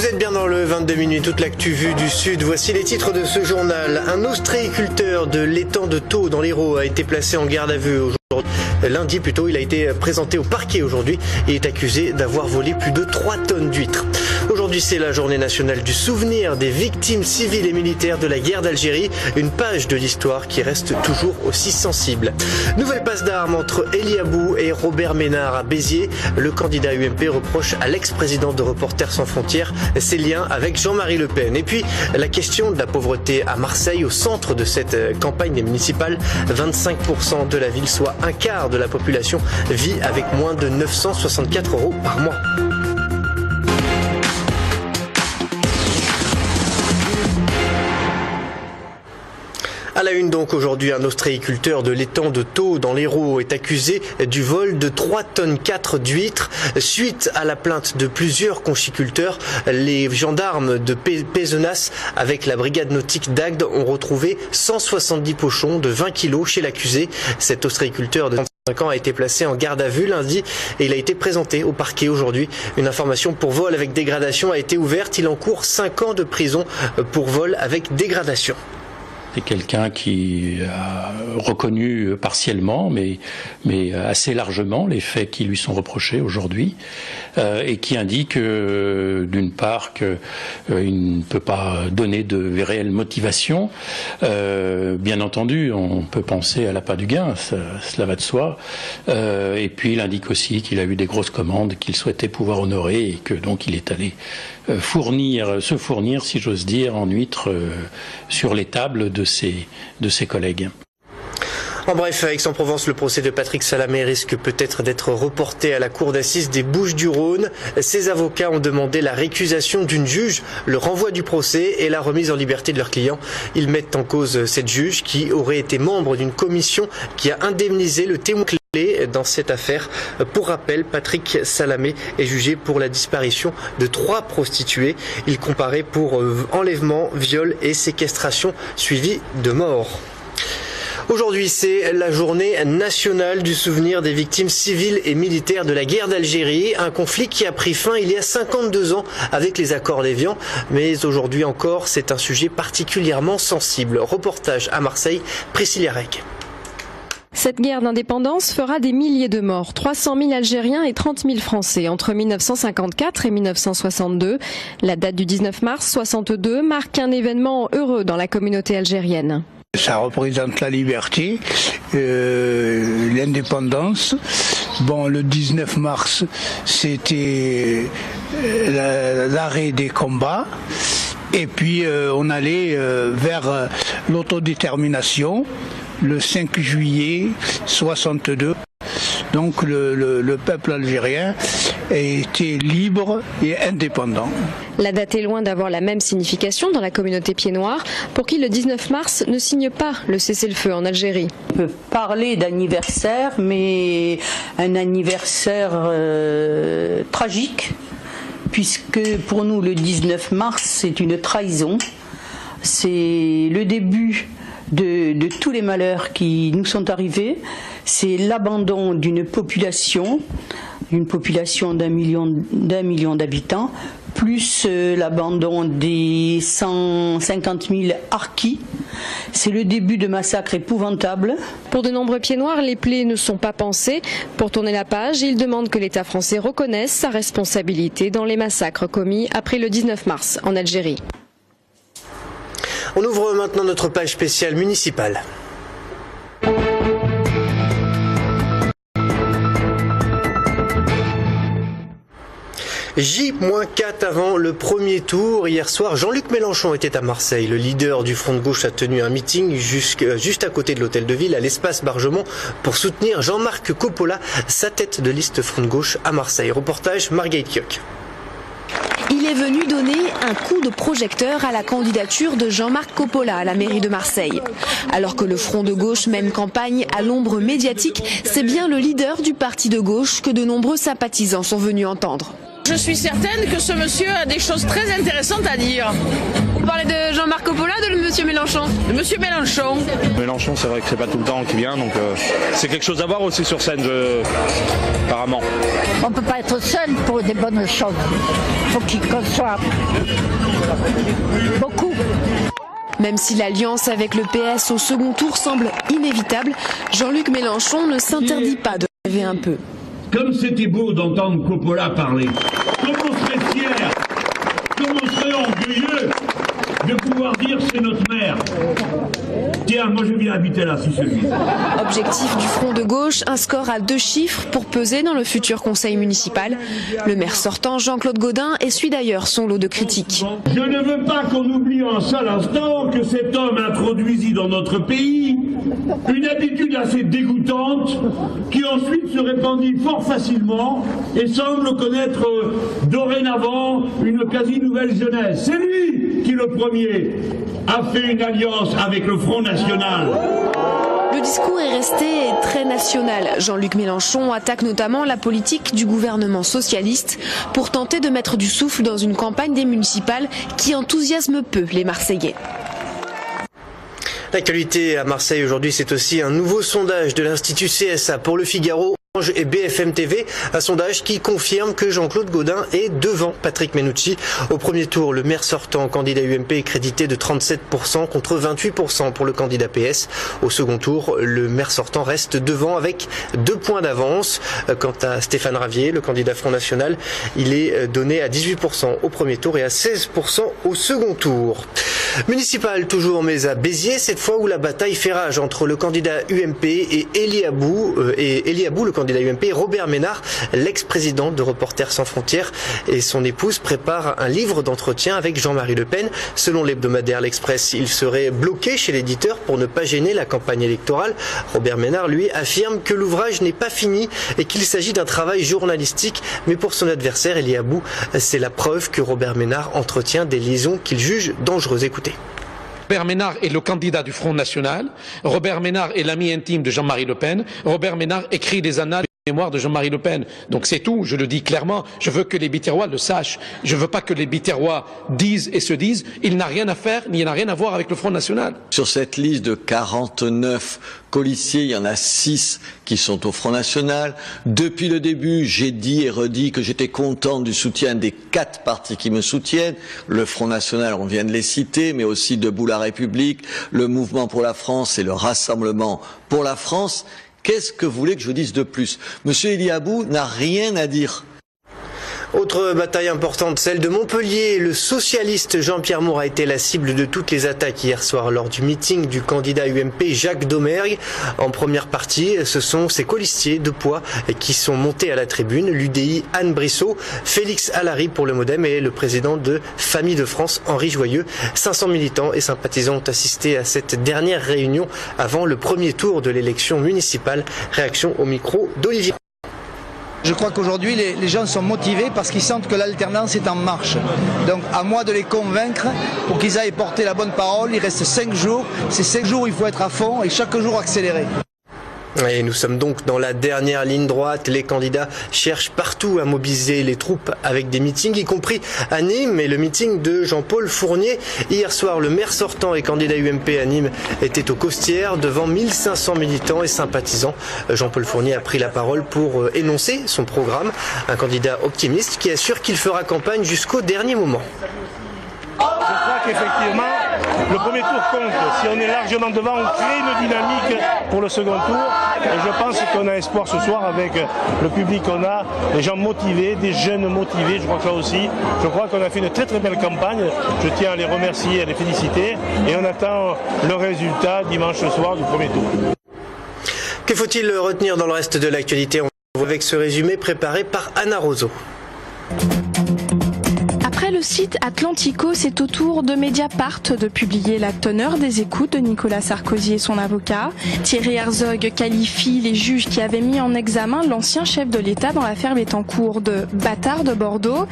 Vous êtes bien dans le 22 minutes, toute l'actu vue du Sud. Voici les titres de ce journal. Un ostréiculteur de l'étang de Thau dans l'Hérault a été placé en garde à vue aujourd'hui. Lundi plutôt, il a été présenté au parquet aujourd'hui et est accusé d'avoir volé plus de 3 tonnes d'huîtres. Aujourd'hui, c'est la journée nationale du souvenir des victimes civiles et militaires de la guerre d'Algérie. Une page de l'histoire qui reste toujours aussi sensible. Nouvelle passe d'armes entre Elie Abou et Robert Ménard à Béziers. Le candidat UMP reproche à l'ex-président de Reporters sans frontières ses liens avec Jean-Marie Le Pen. Et puis, la question de la pauvreté à Marseille, au centre de cette campagne des municipales. 25% de la ville, soit un quart de la population, vit avec moins de 964 € par mois. À la une donc aujourd'hui, un ostréiculteur de l'étang de Thau dans l'Hérault est accusé du vol de 3 tonnes 4 d'huîtres. Suite à la plainte de plusieurs conchiculteurs, les gendarmes de Pézenas avec la brigade nautique d'Agde ont retrouvé 170 pochons de 20 kilos chez l'accusé. Cet ostréiculteur de 35 ans a été placé en garde à vue lundi et il a été présenté au parquet aujourd'hui. Une information pour vol avec dégradation a été ouverte. Il encourt 5 ans de prison pour vol avec dégradation. C'est quelqu'un qui a reconnu partiellement, mais assez largement, les faits qui lui sont reprochés aujourd'hui, et qui indique d'une part qu'il ne peut pas donner de réelle motivation. Bien entendu, on peut penser à l'appât du gain, cela va de soi. Et puis il indique aussi qu'il a eu des grosses commandes qu'il souhaitait pouvoir honorer et que donc il est allé se fournir, si j'ose dire, en huîtres sur les tables de ses collègues. En bref, à Aix-en-Provence, le procès de Patrick Salamé risque peut-être d'être reporté à la cour d'assises des Bouches-du-Rhône. Ses avocats ont demandé la récusation d'une juge, le renvoi du procès et la remise en liberté de leur client. Ils mettent en cause cette juge qui aurait été membre d'une commission qui a indemnisé le témoin clé dans cette affaire. Pour rappel, Patrick Salamé est jugé pour la disparition de 3 prostituées. Il comparaît pour enlèvement, viol et séquestration suivi de mort. Aujourd'hui, c'est la journée nationale du souvenir des victimes civiles et militaires de la guerre d'Algérie, un conflit qui a pris fin il y a 52 ans avec les accords d'Évian. Mais aujourd'hui encore, c'est un sujet particulièrement sensible. Reportage à Marseille, Priscilla Rec. Cette guerre d'indépendance fera des milliers de morts, 300 000 Algériens et 30 000 Français entre 1954 et 1962. La date du 19 mars 62 marque un événement heureux dans la communauté algérienne. Ça représente la liberté, l'indépendance. Bon, le 19 mars, c'était l'arrêt des combats. Et puis, on allait vers l'autodétermination. Le 5 juillet 62, donc le peuple algérien était libre et indépendant. La date est loin d'avoir la même signification dans la communauté pied-noir, pour qui le 19 mars ne signe pas le cessez-le-feu en Algérie. On peut parler d'anniversaire, mais un anniversaire tragique, puisque pour nous le 19 mars c'est une trahison, c'est le début de tous les malheurs qui nous sont arrivés. C'est l'abandon d'une population d'un million d'habitants, plus l'abandon des 150 000 harkis. C'est le début de massacres épouvantables. Pour de nombreux pieds-noirs, les plaies ne sont pas pansées. Pour tourner la page, ils demandent que l'État français reconnaisse sa responsabilité dans les massacres commis après le 19 mars en Algérie. On ouvre maintenant notre page spéciale municipale. J-4 avant le premier tour. Hier soir, Jean-Luc Mélenchon était à Marseille. Le leader du Front de Gauche a tenu un meeting juste à côté de l'hôtel de ville, à l'espace Bargemont, pour soutenir Jean-Marc Coppola, sa tête de liste Front de Gauche à Marseille. Reportage Marguerite Kioch. Il est venu donner un coup de projecteur à la candidature de Jean-Marc Coppola à la mairie de Marseille. Alors que le Front de Gauche mène campagne à l'ombre médiatique, c'est bien le leader du parti de gauche que de nombreux sympathisants sont venus entendre. Je suis certaine que ce monsieur a des choses très intéressantes à dire. Vous parlez de Jean-Marc Coppola ou de monsieur Mélenchon? De monsieur Mélenchon. Mélenchon, c'est vrai que c'est pas tout le temps qui vient, donc c'est quelque chose à voir aussi sur scène, apparemment. On ne peut pas être seul pour des bonnes choses. Il faut qu'il conçoive beaucoup. Même si l'alliance avec le PS au second tour semble inévitable, Jean-Luc Mélenchon ne s'interdit pas de rêver un peu. Comme c'était beau d'entendre Coppola parler, comme on serait fiers, comme on serait orgueilleux de pouvoir dire c'est notre mère. Tiens, moi je viens habiter là, si celui. Objectif du front de gauche, un score à 2 chiffres pour peser dans le futur conseil municipal. Le maire sortant, Jean-Claude Gaudin, essuie d'ailleurs son lot de critiques. Je ne veux pas qu'on oublie un seul instant que cet homme introduisit dans notre pays une habitude assez dégoûtante qui ensuite se répandit fort facilement et semble connaître dorénavant une quasi nouvelle jeunesse. C'est lui qui le premier a fait une alliance avec le Front National. Le discours est resté très national. Jean-Luc Mélenchon attaque notamment la politique du gouvernement socialiste pour tenter de mettre du souffle dans une campagne des municipales qui enthousiasme peu les Marseillais. L'actualité à Marseille aujourd'hui, c'est aussi un nouveau sondage de l'Institut CSA pour Le Figaro et BFM TV, un sondage qui confirme que Jean-Claude Gaudin est devant Patrick Mennucci. Au premier tour, le maire sortant, candidat UMP, est crédité de 37% contre 28% pour le candidat PS. Au second tour, le maire sortant reste devant avec 2 points d'avance. Quant à Stéphane Ravier, le candidat Front National, il est donné à 18% au premier tour et à 16% au second tour. Municipal toujours, mais à Béziers, cette fois où la bataille fait rage entre le candidat UMP et Elie Abou, le candidat UMP, et Robert Ménard, l'ex-président de Reporters sans frontières, et son épouse préparent un livre d'entretien avec Jean-Marie Le Pen. Selon l'hebdomadaire L'Express, il serait bloqué chez l'éditeur pour ne pas gêner la campagne électorale. Robert Ménard, lui, affirme que l'ouvrage n'est pas fini et qu'il s'agit d'un travail journalistique, mais pour son adversaire, Elie Abou, c'est la preuve que Robert Ménard entretient des liaisons qu'il juge dangereuses. Écoutez. Robert Ménard est le candidat du Front National. Robert Ménard est l'ami intime de Jean-Marie Le Pen. Robert Ménard écrit des annales de mémoire de Jean-Marie Le Pen. Donc c'est tout, je le dis clairement. Je veux que les Biterrois le sachent. Je veux pas que les Biterrois disent et se disent, il n'a rien à faire, ni il n'a rien à voir avec le Front National. Sur cette liste de 49 colistiers, il y en a 6 qui sont au Front National. Depuis le début, j'ai dit et redit que j'étais content du soutien des 4 partis qui me soutiennent. Le Front National, on vient de les citer, mais aussi Debout la République, le Mouvement pour la France et le Rassemblement pour la France. Qu'est-ce que vous voulez que je dise de plus? Monsieur Elie Abou n'a rien à dire. Autre bataille importante, celle de Montpellier. Le socialiste Jean-Pierre Moore a été la cible de toutes les attaques hier soir lors du meeting du candidat UMP Jacques Domergue. En première partie, ce sont ses colistiers de poids qui sont montés à la tribune. L'UDI Anne Brissot, Félix Allary pour le Modem et le président de Famille de France Henri Joyeux. 500 militants et sympathisants ont assisté à cette dernière réunion avant le premier tour de l'élection municipale. Réaction au micro d'Olivier. Je crois qu'aujourd'hui, les gens sont motivés parce qu'ils sentent que l'alternance est en marche. Donc, à moi de les convaincre pour qu'ils aillent porter la bonne parole. Il reste 5 jours. Ces 5 jours, il faut être à fond et chaque jour accélérer. Et nous sommes donc dans la dernière ligne droite. Les candidats cherchent partout à mobiliser les troupes avec des meetings, y compris à Nîmes. Et le meeting de Jean-Paul Fournier, hier soir, le maire sortant et candidat UMP à Nîmes était aux Costières devant 1500 militants et sympathisants. Jean-Paul Fournier a pris la parole pour énoncer son programme. Un candidat optimiste qui assure qu'il fera campagne jusqu'au dernier moment. Je crois qu'effectivement, le premier tour compte. Si on est largement devant, on crée une dynamique pour le second tour. Et je pense qu'on a espoir ce soir avec le public qu'on a, des gens motivés, des jeunes motivés, je crois que là aussi. Je crois qu'on a fait une très très belle campagne. Je tiens à les remercier, à les féliciter. Et on attend le résultat dimanche soir du premier tour. Que faut-il retenir dans le reste de l'actualité? On va avec ce résumé préparé par Anna Roseau. Après le site Atlantico, c'est au tour de Mediapart de publier la teneur des écoutes de Nicolas Sarkozy et son avocat. Thierry Herzog qualifie les juges qui avaient mis en examen l'ancien chef de l'État dans l'affaire Bettencourt de bâtard de Bordeaux.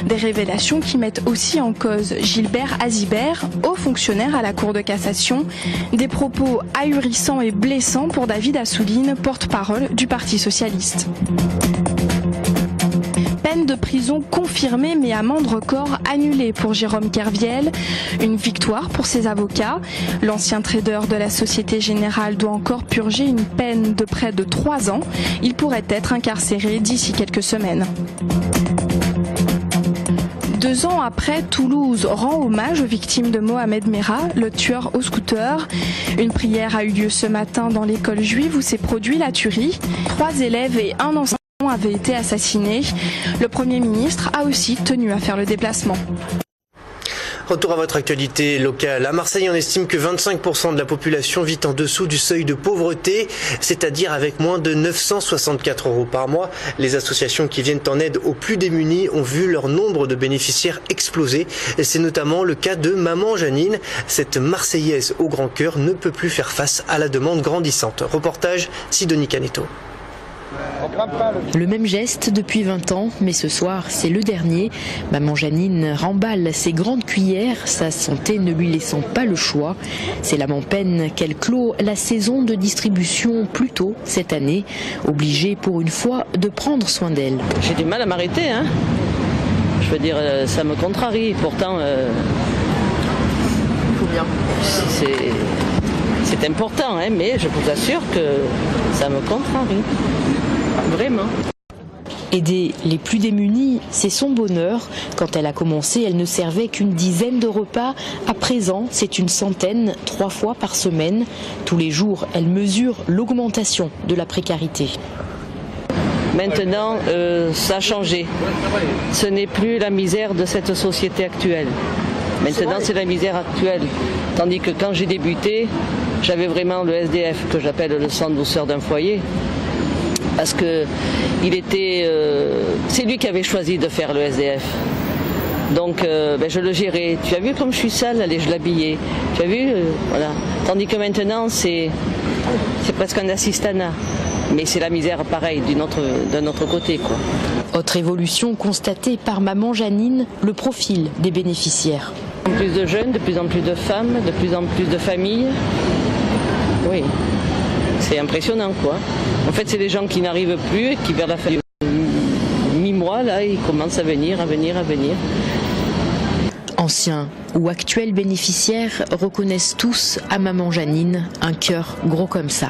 Des révélations qui mettent aussi en cause Gilbert Azibert, haut fonctionnaire à la Cour de cassation. Des propos ahurissants et blessants pour David Assouline, porte-parole du Parti socialiste. Peine de prison livraison confirmée mais amende record annulée pour Jérôme Kerviel. Une victoire pour ses avocats. L'ancien trader de la Société Générale doit encore purger une peine de près de 3 ans. Il pourrait être incarcéré d'ici quelques semaines. 2 ans après, Toulouse rend hommage aux victimes de Mohamed Merah, le tueur au scooter. Une prière a eu lieu ce matin dans l'école juive où s'est produit la tuerie. 3 élèves et un enseignant avaient été assassinés. Le Premier ministre a aussi tenu à faire le déplacement. Retour à votre actualité locale. À Marseille, on estime que 25% de la population vit en dessous du seuil de pauvreté, c'est-à-dire avec moins de 964 € par mois. Les associations qui viennent en aide aux plus démunis ont vu leur nombre de bénéficiaires exploser. C'est notamment le cas de Maman Janine. Cette Marseillaise au grand cœur ne peut plus faire face à la demande grandissante. Reportage Sidonie Caneto. Le même geste depuis 20 ans, mais ce soir, c'est le dernier. Maman Janine remballe ses grandes cuillères, sa santé ne lui laissant pas le choix. C'est l'âme en peine qu'elle clôt la saison de distribution plus tôt cette année, obligée pour une fois de prendre soin d'elle. J'ai du mal à m'arrêter, hein. Je veux dire, ça me contrarie. Pourtant, c'est important, hein, mais je vous assure que ça me contrarie. Vraiment. Aider les plus démunis, c'est son bonheur. Quand elle a commencé, elle ne servait qu'une dizaine de repas. À présent, c'est une centaine, 3 fois par semaine. Tous les jours, elle mesure l'augmentation de la précarité. Maintenant, ça a changé. Ce n'est plus la misère de cette société actuelle. Maintenant, c'est la misère actuelle. Tandis que quand j'ai débuté, j'avais vraiment le SDF, que j'appelle le sang de douceur d'un foyer. Parce que c'est lui qui avait choisi de faire le SDF. Donc je le gérais. Tu as vu comme je suis sale, allez, je l'habillais. Tu as vu, voilà. Tandis que maintenant, c'est presque un assistanat. Mais c'est la misère pareil d'un autre côté, quoi. Autre évolution constatée par Maman Janine, le profil des bénéficiaires. De plus en plus de jeunes, de plus en plus de femmes, de plus en plus de familles. Oui. C'est impressionnant, quoi. En fait, c'est des gens qui n'arrivent plus et qui, vers la fin du mi-mois, là, ils commencent à venir. Anciens ou actuels bénéficiaires reconnaissent tous à Maman Janine un cœur gros comme ça.